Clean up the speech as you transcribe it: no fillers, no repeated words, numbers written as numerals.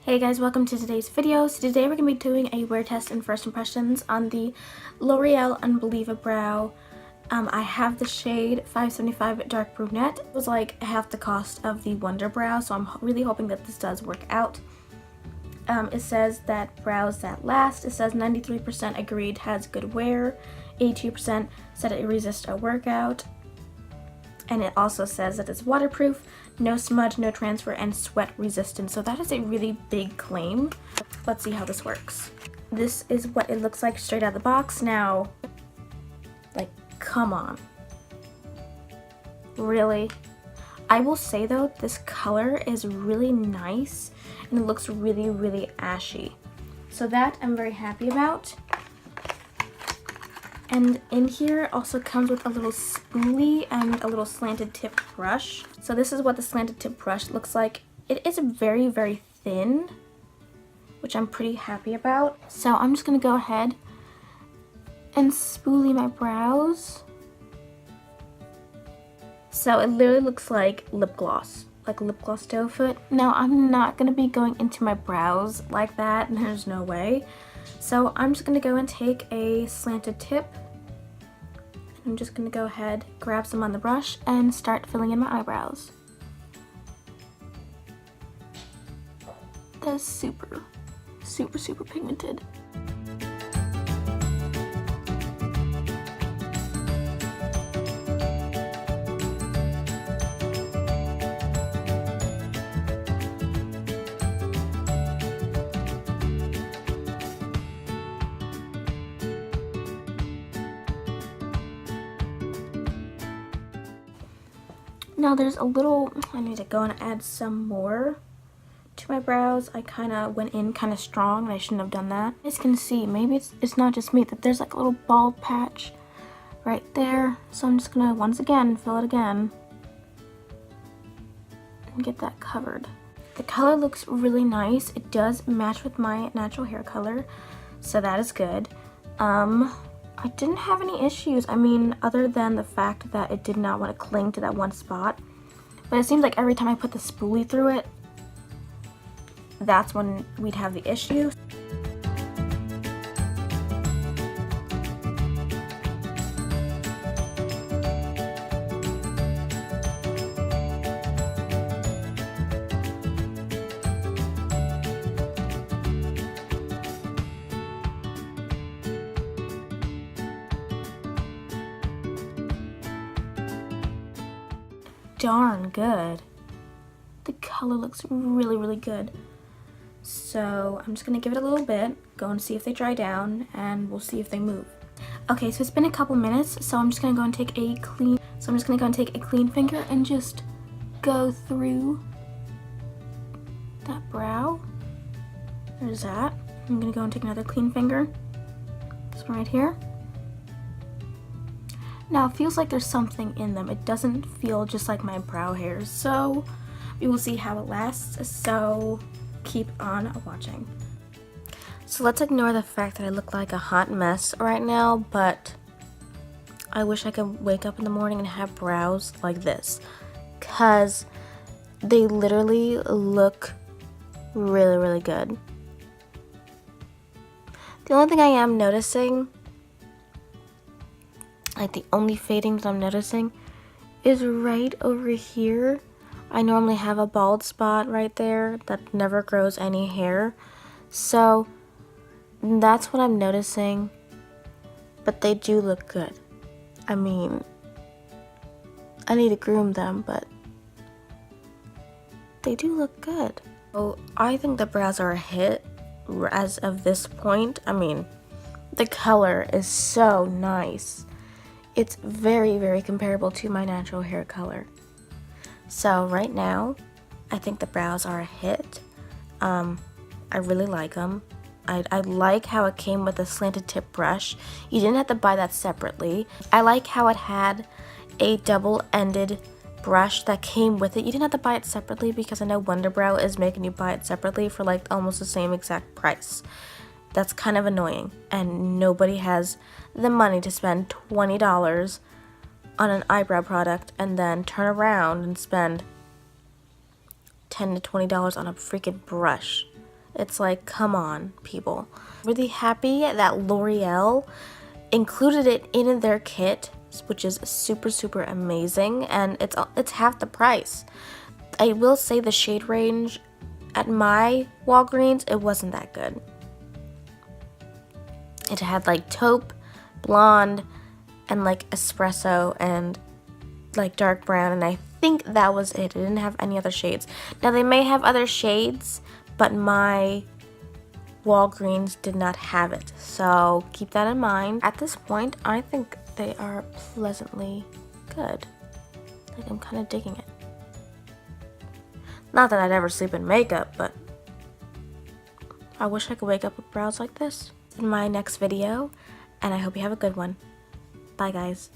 Hey guys, welcome to today's video. So today we're going to be doing a wear test and first impressions on the Loreal UnbelievaBrow. I have the shade 575 Dark Brunette. It was like half the cost of the WunderBrow, so I'm really hoping that this does work out. It says that brows that last. It says 93% agreed has good wear, 82% said it resists a workout, and it also says that it's waterproof, no smudge, no transfer, and sweat resistant. So that is a really big claim. Let's see how this works. This is what it looks like straight out of the box. Now, like, come on. Really? I will say though, this color is really nice and it looks really, really ashy. So that I'm very happy about. And in here also comes with a little spoolie and a little slanted tip brush. So this is what the slanted tip brush looks like. It is very, very thin, which I'm pretty happy about. So I'm just gonna go ahead and spoolie my brows. So it literally looks like lip gloss doe foot. Now I'm not gonna be going into my brows like that, and there's no way. So I'm just gonna go and take a slanted tip. I'm just gonna go ahead, grab some on the brush, and start filling in my eyebrows. That is super, super, super pigmented. Now there's a little, I need to go and add some more to my brows. I kind of went in kind of strong and I shouldn't have done that. You guys can see, maybe it's not just me, that there's like a little bald patch right there. So I'm just gonna once again fill it again and get that covered. The color looks really nice. It does match with my natural hair color, so that is good. I didn't have any issues, I mean, other than the fact that it did not want to cling to that one spot. But it seems like every time I put the spoolie through it, that's when we'd have the issue. Darn good. The color looks really, really good. So I'm just gonna give it a little bit, go and see if they dry down, and we'll see if they move. Okay, so it's been a couple minutes, so I'm just gonna go and take a clean finger and just go through that brow. There's that. I'm gonna go and take another clean finger. This one right here. Now it feels like there's something in them. It doesn't feel just like my brow hairs, so we will see how it lasts, so keep on watching. So let's ignore the fact that I look like a hot mess right now, but I wish I could wake up in the morning and have brows like this, cause they literally look really, really good. The only thing I am noticing, like the only fading that I'm noticing, is right over here. I normally have a bald spot right there that never grows any hair, so that's what I'm noticing, but they do look good. I mean, I need to groom them, but they do look good. So I think the brows are a hit as of this point. I mean, the color is so nice. It's very, very comparable to my natural hair color. So right now, I think the brows are a hit. I really like them. I like how it came with a slanted tip brush. You didn't have to buy that separately. I like how it had a double-ended brush that came with it. You didn't have to buy it separately because I know WunderBrow is making you buy it separately for like almost the same exact price. That's kind of annoying, and nobody has the money to spend $20 on an eyebrow product and then turn around and spend $10 to $20 on a freaking brush. It's like, come on, people. Really happy that L'Oreal included it in their kit, which is super, super amazing, and it's half the price. I will say the shade range at my Walgreens, it wasn't that good. It had like taupe, blonde, and like espresso, and like dark brown, and I think that was it. It didn't have any other shades. Now they may have other shades, but my Walgreens did not have it, so keep that in mind. At this point, I think they are pleasantly good. Like, I'm kind of digging it. Not that I'd ever sleep in makeup, but I wish I could wake up with brows like this. In my next video, and I hope you have a good one. Bye, guys.